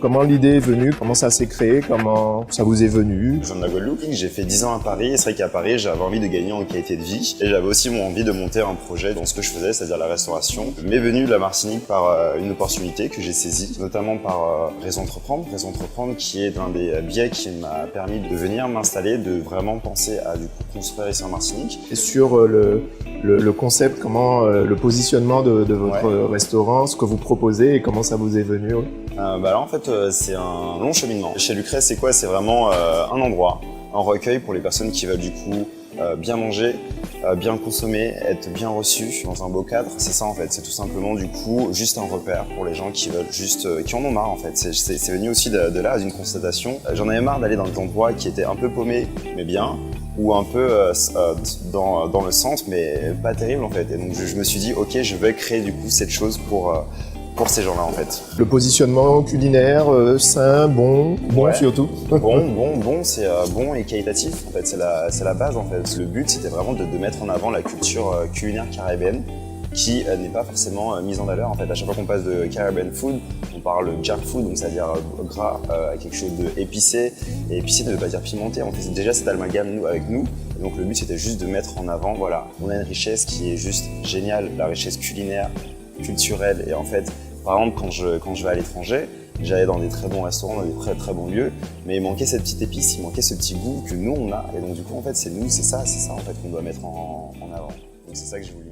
Comment l'idée est venue? Comment ça s'est créé? Comment ça vous est venu? Je viens de la Guadeloupe, j'ai fait 10 ans à Paris et c'est vrai qu'à Paris j'avais envie de gagner en qualité de vie et j'avais aussi envie de monter un projet dans ce que je faisais, c'est-à-dire la restauration. M'est venue la Martinique par une opportunité que j'ai saisie, notamment par Réseau Entreprendre. Réseau Entreprendre qui est l'un des biais qui m'a permis de venir m'installer, de vraiment penser à du coup construire ici en Martinique. Et sur le concept, comment le positionnement de votre restaurant, ce que vous proposez et comment ça vous est venu? Là en fait c'est un long cheminement. Chez Lucrèce c'est quoi? C'est vraiment un endroit, un recueil pour les personnes qui veulent du coup bien manger, bien consommer, être bien reçus dans un beau cadre. C'est ça en fait, c'est tout simplement du coup juste un repère pour les gens qui veulent juste, qui en ont marre en fait. C'est venu aussi de là, d'une constatation. J'en avais marre d'aller dans des endroits qui étaient un peu paumés mais bien, ou un peu dans le centre mais pas terrible en fait. Et donc je me suis dit ok, je vais créer du coup cette chose pour ces gens-là en fait. Le positionnement culinaire, sain, bon surtout. Bon, c'est bon et qualitatif en fait, c'est la base en fait. Le but c'était vraiment de mettre en avant la culture culinaire caribéenne qui n'est pas forcément mise en valeur en fait. À chaque fois qu'on passe de Caribbean food, on parle junk food, donc c'est-à-dire gras à quelque chose d'épicé. Et épicé ne veut pas dire pimenté, on fait déjà cet amalgame avec nous. Et donc le but c'était juste de mettre en avant, voilà, on a une richesse qui est juste géniale, la richesse culinaire, culturelle. Et en fait, par exemple, quand je vais à l'étranger, j'allais dans des très bons restaurants, dans des très bons lieux, mais il manquait cette petite épice, il manquait ce petit goût que nous on a. Et donc du coup en fait c'est ça en fait qu'on doit mettre en avant. Donc c'est ça que j'ai voulu